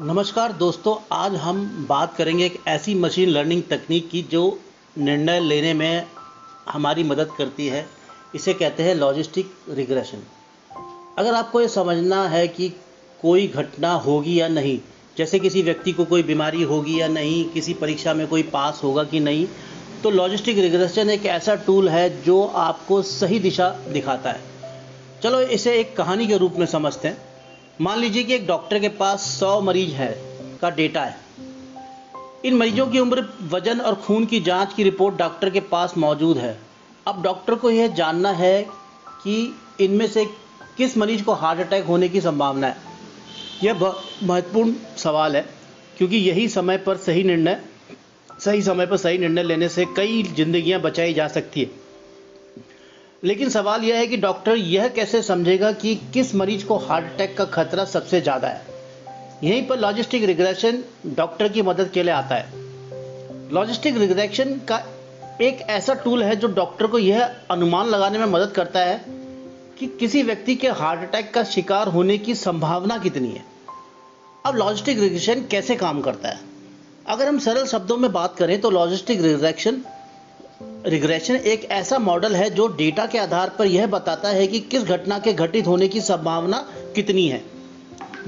नमस्कार दोस्तों, आज हम बात करेंगे एक ऐसी मशीन लर्निंग तकनीक की जो निर्णय लेने में हमारी मदद करती है। इसे कहते हैं लॉजिस्टिक रिग्रेशन। अगर आपको ये समझना है कि कोई घटना होगी या नहीं, जैसे किसी व्यक्ति को कोई बीमारी होगी या नहीं, किसी परीक्षा में कोई पास होगा कि नहीं, तो लॉजिस्टिक रिग्रेशन एक ऐसा टूल है जो आपको सही दिशा दिखाता है। चलो इसे एक कहानी के रूप में समझते हैं। मान लीजिए कि एक डॉक्टर के पास 100 मरीज है का डेटा है। इन मरीजों की उम्र, वजन और खून की जांच की रिपोर्ट डॉक्टर के पास मौजूद है। अब डॉक्टर को यह जानना है कि इनमें से किस मरीज को हार्ट अटैक होने की संभावना है। यह बहुत महत्वपूर्ण सवाल है, क्योंकि सही समय पर सही निर्णय लेने से कई जिंदगियां बचाई जा सकती है। लेकिन सवाल यह है कि डॉक्टर यह कैसे समझेगा कि किस मरीज को हार्ट अटैक का खतरा सबसे ज़्यादा है। यहीं पर लॉजिस्टिक रिग्रेशन डॉक्टर की मदद के लिए आता है। लॉजिस्टिक रिग्रेशन का एक ऐसा टूल है जो डॉक्टर को यह अनुमान लगाने में मदद करता है कि किसी व्यक्ति के हार्ट अटैक का शिकार होने की संभावना कितनी है। अब लॉजिस्टिक रिग्रेशन कैसे काम करता है? अगर हम सरल शब्दों में बात करें तो लॉजिस्टिक रिग्रेशन एक ऐसा मॉडल है जो डेटा के आधार पर यह बताता है कि किस घटना के घटित होने की संभावना कितनी है।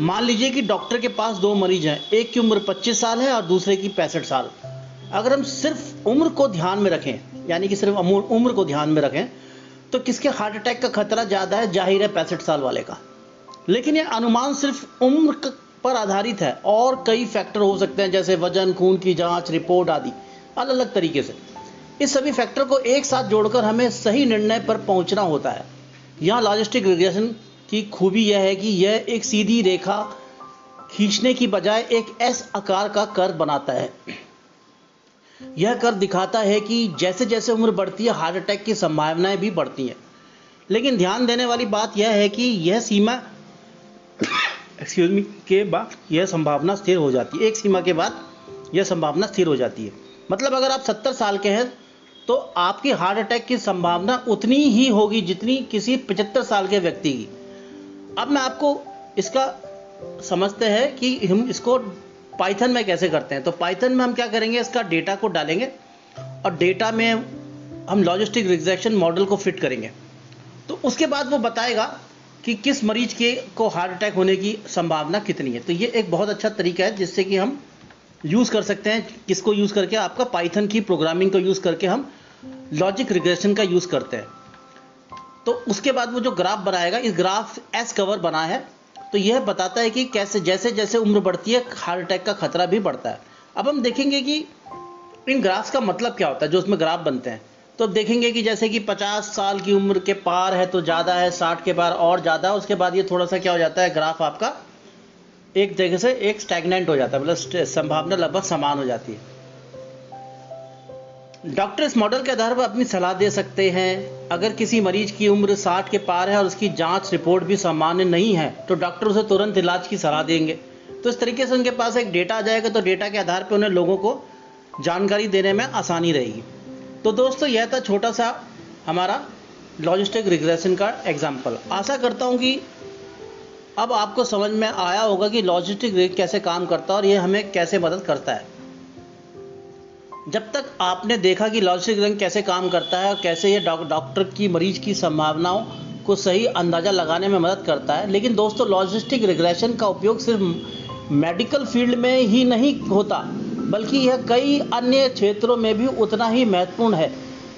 मान लीजिए कि डॉक्टर के पास 2 मरीज हैं, एक की उम्र 25 साल है और दूसरे की 65 साल। अगर हम सिर्फ उम्र को ध्यान में रखें, यानी कि सिर्फ उम्र को ध्यान में रखें, तो किसके हार्ट अटैक का खतरा ज़्यादा है? जाहिर है 65 साल वाले का। लेकिन यह अनुमान सिर्फ उम्र पर आधारित है और कई फैक्टर हो सकते हैं, जैसे वजन, खून की जांच रिपोर्ट आदि, अलग अलग तरीके से। इस सभी फैक्टर को एक साथ जोड़कर हमें सही निर्णय पर पहुंचना होता है। यहाँ लॉजिस्टिक रिग्रेशन की खूबी यह है कि यह एक सीधी रेखा खींचने की बजाय एक एस आकार का कर्व बनाता है। यह कर्व दिखाता है कि जैसे जैसे उम्र बढ़ती है, हार्ट अटैक की संभावनाएं भी बढ़ती हैं। लेकिन ध्यान देने वाली बात यह है कि यह सीमा के बाद यह संभावना स्थिर हो जाती है। एक सीमा के बाद यह संभावना स्थिर हो जाती है। मतलब अगर आप 70 साल के हैं तो आपकी हार्ट अटैक की संभावना उतनी ही होगी जितनी किसी 75 साल के व्यक्ति की। अब मैं आपको इसका समझते हैं कि हम इसको पाइथन में कैसे करते हैं। तो पाइथन में हम क्या करेंगे, इसका डेटा को डालेंगे और डेटा में हम लॉजिस्टिक रिग्रेशन मॉडल को फिट करेंगे। तो उसके बाद वो बताएगा कि किस मरीज को हार्ट अटैक होने की संभावना कितनी है। तो ये एक बहुत अच्छा तरीका है जिससे कि हम यूज़ कर सकते हैं। किसको यूज़ करके? आपका पाइथन की प्रोग्रामिंग को यूज़ करके हम लॉजिक रिग्रेशन का यूज़ करते हैं। तो उसके बाद वो जो ग्राफ बनाएगा, इस ग्राफ एस कवर बना है, तो यह बताता है कि कैसे जैसे जैसे उम्र बढ़ती है हार्ट अटैक का खतरा भी बढ़ता है। अब हम देखेंगे कि इन ग्राफ्स का मतलब क्या होता है जो उसमें ग्राफ बनते हैं। तो अब देखेंगे कि जैसे कि 50 साल की उम्र के पार है तो ज़्यादा है, 60 के पार और ज़्यादा है। उसके बाद ये थोड़ा सा क्या हो जाता है, ग्राफ आपका एक जगह से एक स्टैग्नेंट हो जाता है, मतलब संभावना लगभग समान हो जाती है। डॉक्टर इस मॉडल के आधार पर अपनी सलाह दे सकते हैं। अगर किसी मरीज की उम्र 60 के पार है और उसकी जांच रिपोर्ट भी सामान्य नहीं है तो डॉक्टर उसे तुरंत इलाज की सलाह देंगे। तो इस तरीके से उनके पास एक डेटा आ जाएगा, तो डेटा के आधार पर उन्हें लोगों को जानकारी देने में आसानी रहेगी। तो दोस्तों, यह था छोटा सा हमारा लॉजिस्टिक रिग्रेशन का एग्जाम्पल। आशा करता हूँ कि अब आपको समझ में आया होगा कि लॉजिस्टिक रिग्रेशन कैसे काम करता है और यह हमें कैसे मदद करता है। जब तक आपने देखा कि लॉजिस्टिक रिग्रेशन कैसे काम करता है और कैसे ये डॉक्टर की मरीज की संभावनाओं को सही अंदाज़ा लगाने में मदद करता है, लेकिन दोस्तों लॉजिस्टिक रिग्रेशन का उपयोग सिर्फ मेडिकल फील्ड में ही नहीं होता, बल्कि यह कई अन्य क्षेत्रों में भी उतना ही महत्वपूर्ण है।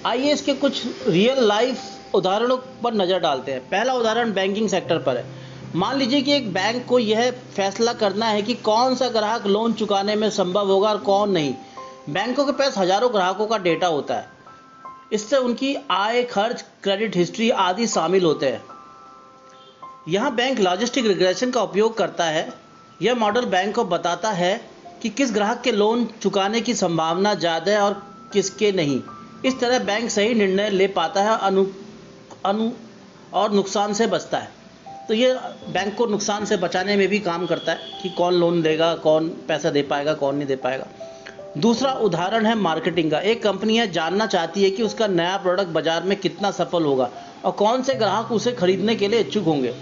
आइए इसके कुछ रियल लाइफ उदाहरणों पर नज़र डालते हैं। पहला उदाहरण बैंकिंग सेक्टर पर है। मान लीजिए कि एक बैंक को यह फैसला करना है कि कौन सा ग्राहक लोन चुकाने में संभव होगा और कौन नहीं। बैंकों के पास हजारों ग्राहकों का डेटा होता है। इससे उनकी आय, खर्च, क्रेडिट हिस्ट्री आदि शामिल होते हैं। यहाँ बैंक लॉजिस्टिक रिग्रेशन का उपयोग करता है। यह मॉडल बैंक को बताता है कि किस ग्राहक के लोन चुकाने की संभावना ज़्यादा है और किसके नहीं। इस तरह बैंक सही निर्णय ले पाता है और नुकसान से बचता है। तो ये बैंक को नुकसान से बचाने में भी काम करता है कि कौन लोन देगा, कौन पैसा दे पाएगा, कौन नहीं दे पाएगा। दूसरा उदाहरण है मार्केटिंग का। एक कंपनी है जानना चाहती है कि उसका नया प्रोडक्ट बाजार में कितना सफल होगा और कौन से ग्राहक उसे खरीदने के लिए इच्छुक होंगे।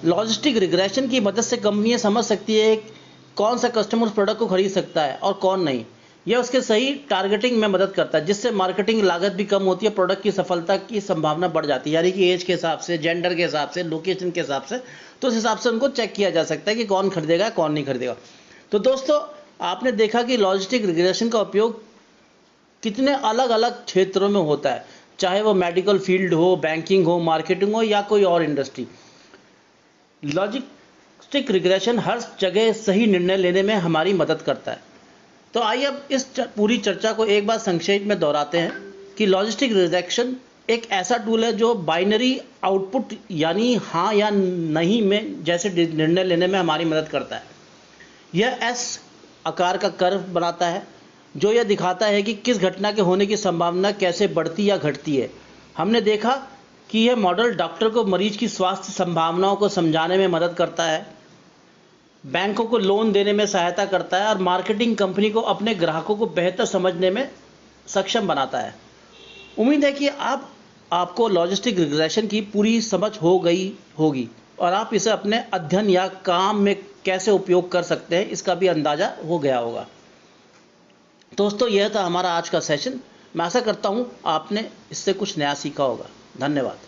लॉजिस्टिक रिग्रेशन की मदद से कंपनियां समझ सकती है कौन सा कस्टमर उस प्रोडक्ट को खरीद सकता है और कौन नहीं। यह उसके सही टारगेटिंग में मदद करता है, जिससे मार्केटिंग लागत भी कम होती है, प्रोडक्ट की सफलता की संभावना बढ़ जाती है। यानी कि एज के हिसाब से, जेंडर के हिसाब से, लोकेशन के हिसाब से, तो उस हिसाब से उनको चेक किया जा सकता है कि कौन खरीदेगा कौन नहीं खरीदेगा। तो दोस्तों, आपने देखा कि लॉजिस्टिक रिग्रेशन का उपयोग कितने अलग अलग क्षेत्रों में होता है, चाहे वो मेडिकल फील्ड हो, बैंकिंग हो, मार्केटिंग हो या कोई और इंडस्ट्री। लॉजिस्टिक रिग्रेशन हर जगह सही निर्णय लेने में हमारी मदद करता है। तो आइए अब इस पूरी चर्चा को एक बार संक्षेप में दोहराते हैं कि लॉजिस्टिक रिग्रेशन एक ऐसा टूल है जो बाइनरी आउटपुट यानी हाँ या नहीं में जैसे निर्णय लेने में हमारी मदद करता है। यह एस आकार का कर्व बनाता है जो यह दिखाता है कि किस घटना के होने की संभावना कैसे बढ़ती या घटती है। हमने देखा कि यह मॉडल डॉक्टर को मरीज की स्वास्थ्य संभावनाओं को समझाने में मदद करता है, बैंकों को लोन देने में सहायता करता है और मार्केटिंग कंपनी को अपने ग्राहकों को बेहतर समझने में सक्षम बनाता है। उम्मीद है कि आपको लॉजिस्टिक रिग्रेशन की पूरी समझ हो गई होगी और आप इसे अपने अध्ययन या काम में कैसे उपयोग कर सकते हैं इसका भी अंदाजा हो गया होगा। दोस्तों, यह था हमारा आज का सेशन। मैं आशा करता हूं आपने इससे कुछ नया सीखा होगा। धन्यवाद।